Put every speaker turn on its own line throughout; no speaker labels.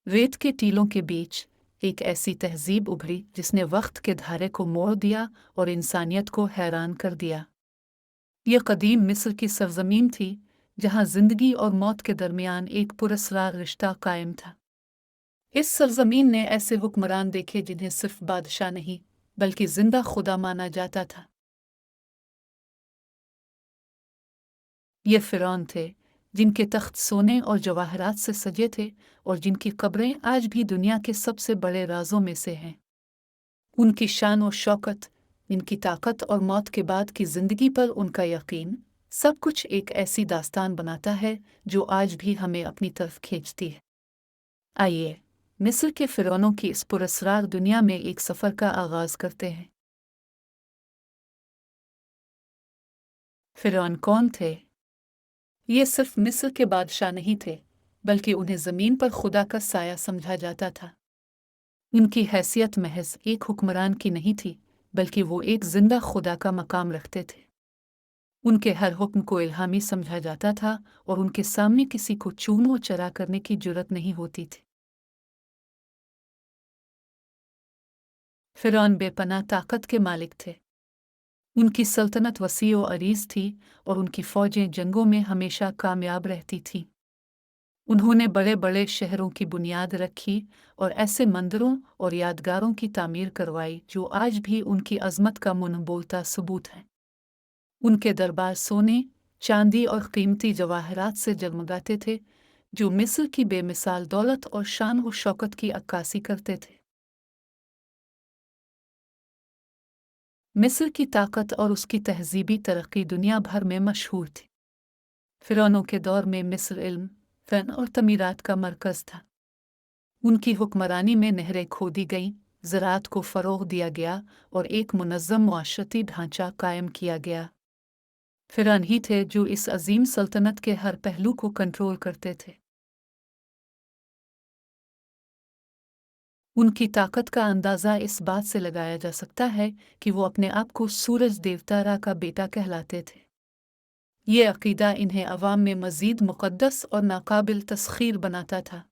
रेत के टीलों के बीच एक ऐसी तहजीब उभरी जिसने वक्त के धारे को मोड़ दिया और इंसानियत को हैरान कर दिया। यह कदीम मिस्र की सरजमीन थी, जहाँ जिंदगी और मौत के दरमियान एक पुरस्रार रिश्ता कायम था। इस सरजमीन ने ऐसे हुक्मरान देखे जिन्हें सिर्फ बादशाह नहीं बल्कि जिंदा खुदा माना जाता था। ये फिरौन थे जिनके तख्त सोने और जवाहरात से सजे थे और जिनकी कब्रें आज भी दुनिया के सबसे बड़े राजों में से हैं। उनकी शान और शौकत, इनकी ताकत और मौत के बाद की जिंदगी पर उनका यकीन, सब कुछ एक ऐसी दास्तान बनाता है जो आज भी हमें अपनी तरफ खींचती है। आइए मिस्र के फिरौनों की इस पुरस्रार दुनिया में एक सफ़र का आगाज़ करते हैं। फिरौन कौन थे? ये सिर्फ मिस्र के बादशाह नहीं थे, बल्कि उन्हें ज़मीन पर खुदा का साया समझा जाता था। उनकी हैसियत महज एक हुक्मरान की नहीं थी, बल्कि वो एक जिंदा खुदा का मकाम रखते थे। उनके हर हुक्म को इल्हामी समझा जाता था और उनके सामने किसी को चून व चरा करने की जुर्रत नहीं होती थी। फिरौन बेपनाह ताकत के मालिक थे। उनकी सल्तनत वसी व अरीज थी और उनकी फौजें जंगों में हमेशा कामयाब रहती थीं। उन्होंने बड़े बड़े शहरों की बुनियाद रखी और ऐसे मंदिरों और यादगारों की तामीर करवाई जो आज भी उनकी अजमत का मुंह बोलता सबूत है। उनके दरबार सोने, चांदी और कीमती जवाहरात से जगमगाते थे, जो मिस्र की बेमिसाल दौलत और शान व शौकत की अक्कासी करते थे। मिस्र की ताकत और उसकी तहजीबी तरक्की दुनिया भर में मशहूर थी। फिरौनों के दौर में मिस्र इल्म, फ़न और तमीरात का मरकज़ था। उनकी हुक्मरानी में नहरें खोदी गईं, ज़राअत को फ़रोग़ दिया गया और एक मुनज़्ज़म मुआशरती ढांचा कायम किया गया। फिरौन ही थे जो इस अजीम सल्तनत के हर पहलू को कंट्रोल करते थे। उनकी ताकत का अंदाज़ा इस बात से लगाया जा सकता है कि वो अपने आप को सूरज देवता रा का बेटा कहलाते थे। ये अक़ीदा इन्हें अवाम में मज़ीद मुक़द्दस और नाकाबिल तस्ख़ीर बनाता था।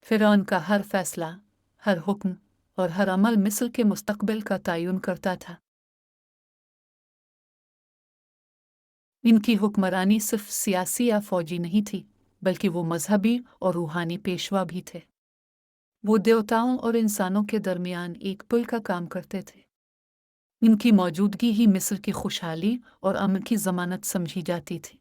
फिरौन का हर फ़ैसला, हर हुक्म और हर अमल मिस्र के मुस्तक़बिल का तयन करता था। इनकी हुक्मरानी सिर्फ सियासी या फ़ौजी नहीं थी, बल्कि वो मजहबी और रूहानी पेशवा भी थे। वो देवताओं और इंसानों के दरमियान एक पुल का काम करते थे। इनकी मौजूदगी ही मिस्र की खुशहाली और अमन की ज़मानत समझी जाती थी।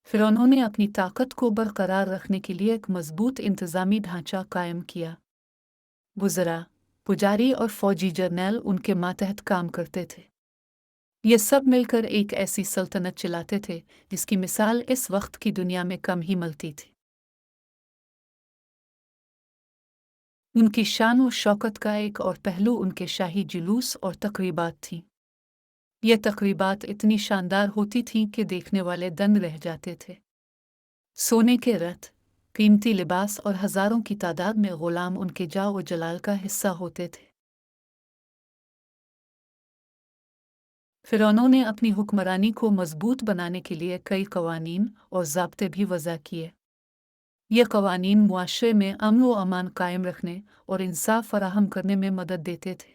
फिरौनों ने अपनी ताकत को बरकरार रखने के लिए एक मजबूत इंतज़ामी ढांचा कायम किया। वज़रा, पुजारी और फ़ौजी जर्नैल उनके मातहत काम करते थे। ये सब मिलकर एक ऐसी सल्तनत चलाते थे जिसकी मिसाल इस वक्त की दुनिया में कम ही मिलती थी। उनकी शान और शौकत का एक और पहलू उनके शाही जुलूस और तक़रीबात थीं। ये तक़रीबात इतनी शानदार होती थीं कि देखने वाले दंग रह जाते थे। सोने के रथ, कीमती लिबास और हज़ारों की तादाद में ग़ुलाम उनके जाह व जलाल का हिस्सा होते थे। फिरौनों ने अपनी हुक्मरानी को मजबूत बनाने के लिए कई कवानीन और ज़ाब्ते भी वज़ा किए। ये कवानीन मुआशरे में अमन व अमान कायम रखने और इंसाफ फराहम करने में मदद देते थे।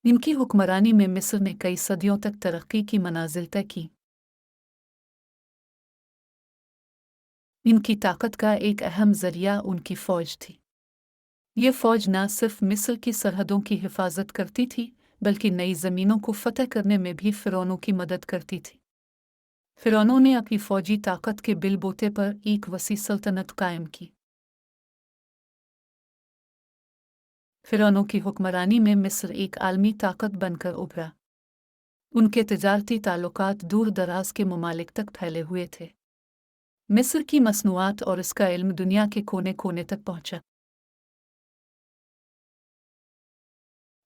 इनकी हुक्मरानी में मिस्र ने कई सदियों तक तरक्की की मनाजिल तय की। इनकी ताकत का एक अहम ज़रिया उनकी फ़ौज थी। ये फ़ौज न सिर्फ मिस्र की सरहदों की हिफाजत करती थी, बल्कि नई ज़मीनों को फ़तह करने में भी फ़िरौनों की मदद करती थी। फ़िरौनों ने अपनी फ़ौजी ताकत के बिलबोते पर एक वसी सल्तनत कायम की। फ़िरौनों की हुक्मरानी में मिस्र एक आलमी ताकत बनकर उभरा। उनके तिजारती ताल्लुकात दूर दराज के ममालिक तक फैले हुए थे। मिस्र की मसनूआत और इसका इल्म दुनिया के कोने कोने तक पहुंचा।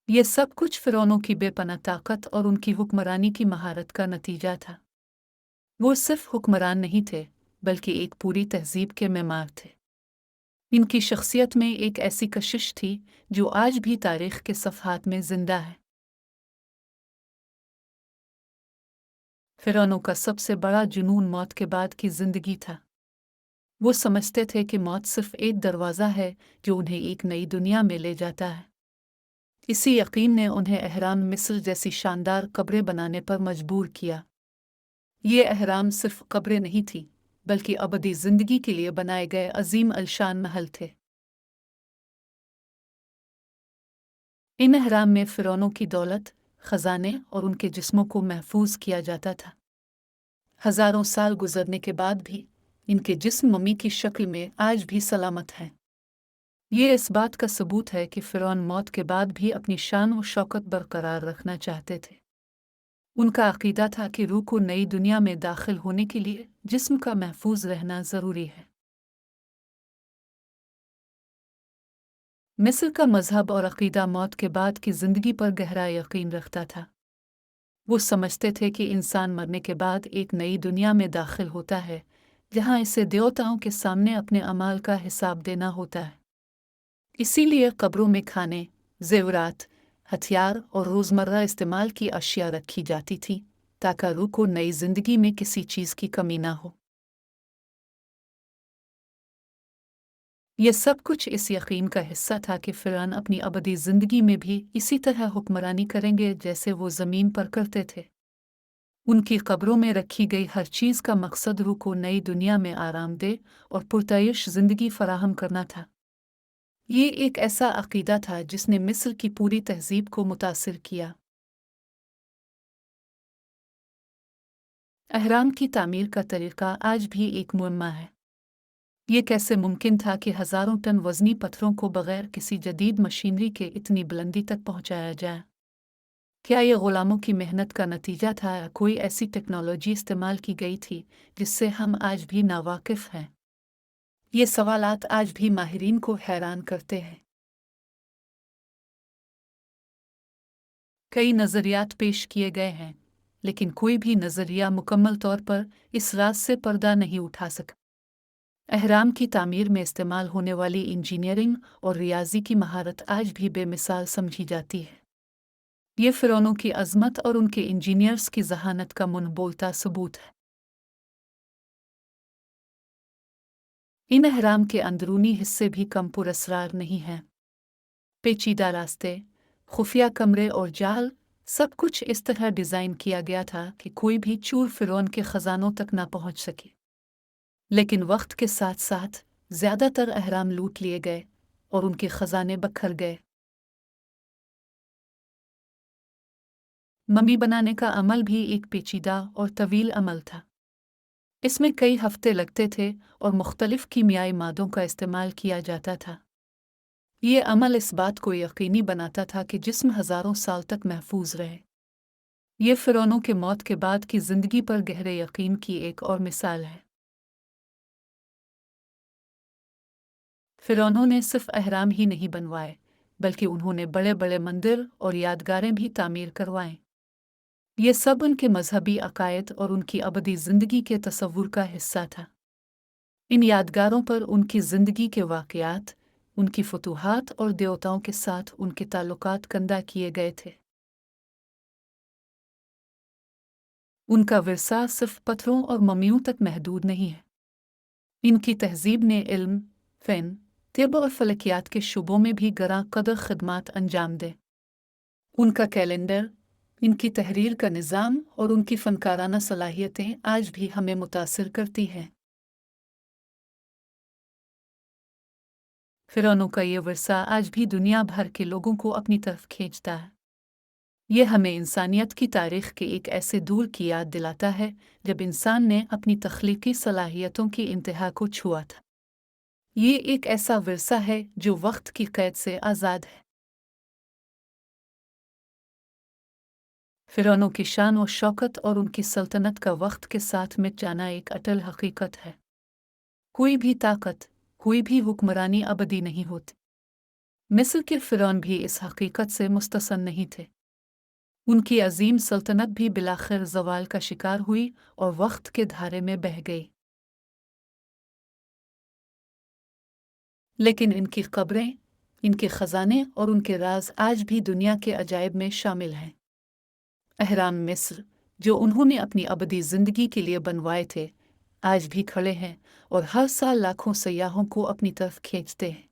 ये सब कुछ फ़िरौनों की बेपनाह ताकत और उनकी हुक्मरानी की महारत का नतीजा था। वो सिर्फ हुक्मरान नहीं थे, बल्कि एक पूरी तहजीब के मेमार थे। इनकी शख्सियत में एक ऐसी कशिश थी जो आज भी तारीख़ के सफ़हात में ज़िंदा है। फ़िरौनों का सबसे बड़ा जुनून मौत के बाद की ज़िंदगी था। वो समझते थे कि मौत सिर्फ एक दरवाज़ा है जो उन्हें एक नई दुनिया में ले जाता है। इसी यकीन ने उन्हें अहराम मिस्र जैसी शानदार कब्रें बनाने पर मजबूर किया। ये अहराम सिर्फ कब्रें नहीं थी, बल्कि अबदी जिंदगी के लिए बनाए गए अजीम अलशान महल थे। इन अहराम में फिरौनों की दौलत, खजाने और उनके जिस्मों को महफूज किया जाता था। हजारों साल गुजरने के बाद भी इनके जिस्म मम्मी की शक्ल में आज भी सलामत हैं। ये इस बात का सबूत है कि फिरौन मौत के बाद भी अपनी शान और शौकत बरकरार रखना चाहते थे। उनका अकीदा था कि रूह को नई दुनिया में दाखिल होने के लिए जिस्म का महफूज रहना ज़रूरी है। मिस्र का मजहब और अकीदा मौत के बाद की ज़िंदगी पर गहरा यकीन रखता था। वो समझते थे कि इंसान मरने के बाद एक नई दुनिया में दाखिल होता है, जहाँ इसे देवताओं के सामने अपने अमाल का हिसाब देना होता है। इसीलिए कब्रों में खाने, जेवरात, हथियार और रोज़मर्रा इस्तेमाल की अशिया रखी जाती थी, ताकि रूह को नई जिंदगी में किसी चीज़ की कमी ना हो। यह सब कुछ इस यकीन का हिस्सा था कि फिरौन अपनी अबदी जिंदगी में भी इसी तरह हुक्मरानी करेंगे जैसे वो ज़मीन पर करते थे। उनकी कब्रों में रखी गई हर चीज़ का मकसद रूह को नई दुनिया में आरामदेह और पुरतयश जिंदगी फराहम करना था। ये एक ऐसा अकीदा था जिसने मिस्र की पूरी तहजीब को मुतासिर किया। अहराम की तामीर का तरीका आज भी एक मुअम्मा है। ये कैसे मुमकिन था कि हज़ारों टन वज़नी पत्थरों को बग़ैर किसी जदीद मशीनरी के इतनी बुलंदी तक पहुँचाया जाए? क्या ये ग़ुलामों की मेहनत का नतीजा था या कोई ऐसी टेक्नोलॉजी इस्तेमाल की गई थी जिससे हम आज भी नावाकिफ़ हैं? ये सवालात आज भी माहिरीन को हैरान करते हैं। कई नज़रियात पेश किए गए हैं, लेकिन कोई भी नज़रिया मुकम्मल तौर पर इस राज से पर्दा नहीं उठा सका। अहराम की तामीर में इस्तेमाल होने वाली इंजीनियरिंग और रियाजी की महारत आज भी बेमिसाल समझी जाती है। ये फ़िरौनों की अज़मत और उनके इंजीनियर्स की ज़हानत का मुँह बोलता सबूत है। इन अहराम के अंदरूनी हिस्से भी कम पुरअसरार नहीं हैं। पेचीदा रास्ते, खुफिया कमरे और जाल, सब कुछ इस तरह डिज़ाइन किया गया था कि कोई भी चूर फ़िरौन के ख़जानों तक ना पहुँच सके। लेकिन वक्त के साथ साथ ज़्यादातर अहराम लूट लिए गए और उनके ख़जाने बखर गए। मम्मी बनाने का अमल भी एक पेचीदा और तवील अमल था। इसमें कई हफ्ते लगते थे और मुख्तलिफ कीमियाई मादों का इस्तेमाल किया जाता था। ये अमल इस बात को यकीनी बनाता था कि जिस्म हज़ारों साल तक महफूज रहे। ये फ़िरौनों के मौत के बाद की ज़िंदगी पर गहरे यकीन की एक और मिसाल है। फ़िरौनों ने सिर्फ अहराम ही नहीं बनवाए, बल्कि उन्होंने बड़े बड़े मंदिर और यादगारें भी तामीर करवाएं। ये सब उनके मजहबी अकायद और उनकी अबदी ज़िंदगी के तसव्वुर का हिस्सा था। इन यादगारों पर उनकी ज़िंदगी के वाक़यात, उनकी फतूहात और देवताओं के साथ उनके ताल्लुकात कंदा किए गए थे। उनका विरसा सिर्फ पत्थरों और मम्मियों तक महदूद नहीं है। इनकी तहज़ीब ने इल्म, फ़न, तिब और फ़लकियात के शुबों में भी गरां कदर खदमात अंजाम दे। उनका कैलेंडर, इनकी तहरीर का निज़ाम और उनकी फ़नकाराना सलाहियतें आज भी हमें मुतासिर करती हैं। फ़िरौनों का ये विरसा आज भी दुनिया भर के लोगों को अपनी तरफ खींचता है। ये हमें इंसानियत की तारीख़ के एक ऐसे दौर की याद दिलाता है जब इंसान ने अपनी तख्लीकी सलाहियतों की इंतहा को छुआ था। ये एक ऐसा विरसा है जो वक्त की कैद से आज़ाद है। फ़िरौनों की शान और शौकत और उनकी सल्तनत का वक्त के साथ मिट जाना एक अटल हकीकत है। कोई भी ताकत, कोई भी हुक्मरानी अबदी नहीं होती। मिस्र के फ़िरौन भी इस हकीकत से मुस्तसन नहीं थे। उनकी अजीम सल्तनत भी बिलाखिर ज़वाल का शिकार हुई और वक्त के धारे में बह गई। लेकिन इनकी कब्रें, इनके ख़जाने और उनके राज आज भी दुनिया के अजायब में शामिल हैं। अहराम मिस्र, जो उन्होंने अपनी अबदी ज़िंदगी के लिए बनवाए थे, आज भी खड़े हैं और हर साल लाखों सयाहों को अपनी तरफ खींचते हैं।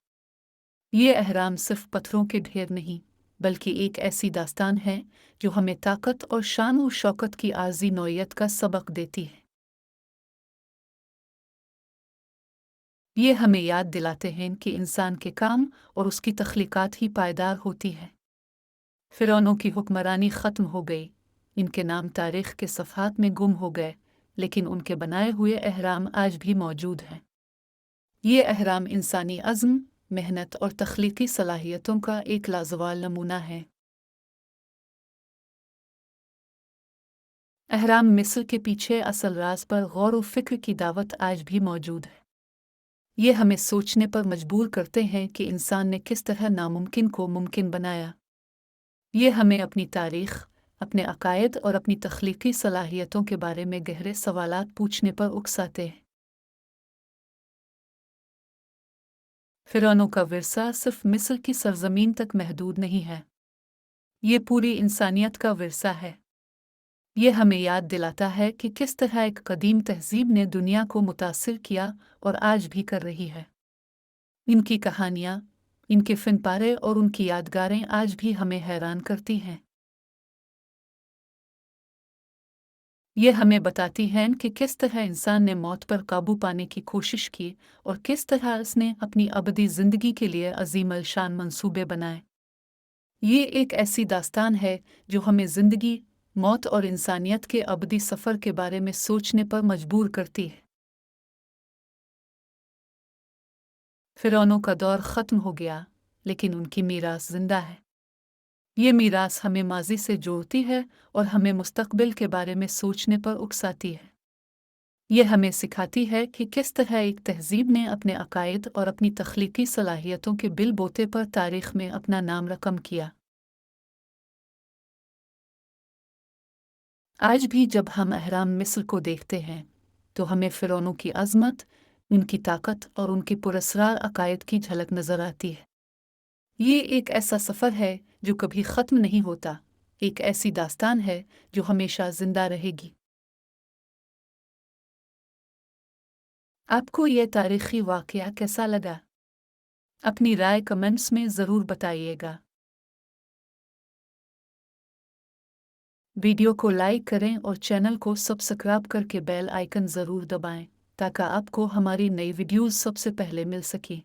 ये अहराम सिर्फ पत्थरों के ढेर नहीं, बल्कि एक ऐसी दास्तान है जो हमें ताकत और शान और शौकत की आर्जी नौयत का सबक देती है। ये हमें याद दिलाते हैं कि इंसान के काम और उसकी तख्लीकात ही पायदार होती है। फ़िरौनों की हुक्मरानी ख़त्म हो गई, इनके नाम तारीख़ के सफ़हात में गुम हो गए, लेकिन उनके बनाए हुए अहराम आज भी मौजूद हैं। ये अहराम इंसानी अज़्म, मेहनत और तख्लीकी सलाहियतों का एक लाजवाल नमूना है। अहराम मिस्र के पीछे असल राज पर गौर व फ़िक्र की दावत आज भी मौजूद है। ये हमें सोचने पर मजबूर करते हैं कि इंसान ने किस तरह नामुमकिन को मुमकिन बनाया। ये हमें अपनी तारीख़, अपने अकायद और अपनी तख्लीकी सलाहियतों के बारे में गहरे सवालात पूछने पर उकसाते हैं। फ़िरौनों का विरसा सिर्फ मिस्र की सरजमीन तक महदूद नहीं है, ये पूरी इंसानियत का विरसा है। ये हमें याद दिलाता है कि किस तरह एक कदीम तहज़ीब ने दुनिया को मुतासिर किया और आज भी कर रही है। इनकी कहानियाँ, इनके फ़िनपारे और उनकी यादगारें आज भी हमें हैरान करती हैं। ये हमें बताती हैं कि किस तरह इंसान ने मौत पर काबू पाने की कोशिश की और किस तरह उसने अपनी अबदी ज़िंदगी के लिए अजीम अलशान मंसूबे बनाए। ये एक ऐसी दास्तान है जो हमें ज़िंदगी, मौत और इंसानियत के अबदी सफ़र के बारे में सोचने पर मजबूर करती है। फ़िरौनों का दौर ख़त्म हो गया, लेकिन उनकी मीरास ज़िंदा है। ये मीरास हमें माज़ी से जोड़ती है और हमें मुस्तक़बिल के बारे में सोचने पर उकसाती है। ये हमें सिखाती है कि किस तरह एक तहज़ीब ने अपने अकायद और अपनी तख्लीकी सलाहियतों के बिल बोते पर तारीख़ में अपना नाम रकम किया। आज भी जब हम अहराम मिस्र को देखते हैं, तो हमें फ़िरौनों की अज़मत, उनकी ताकत और उनके पुरस्रार अकायद की झलक नज़र आती है। ये एक ऐसा सफ़र है जो कभी ख़त्म नहीं होता, एक ऐसी दास्तान है जो हमेशा ज़िंदा रहेगी। आपको ये तारीख़ी वाक़या कैसा लगा? अपनी राय कमेंट्स में ज़रूर बताइएगा। वीडियो को लाइक करें और चैनल को सब्सक्राइब करके बेल आइकन ज़रूर दबाएं, ताकि आपको हमारी नई वीडियोज़ सबसे पहले मिल सकें।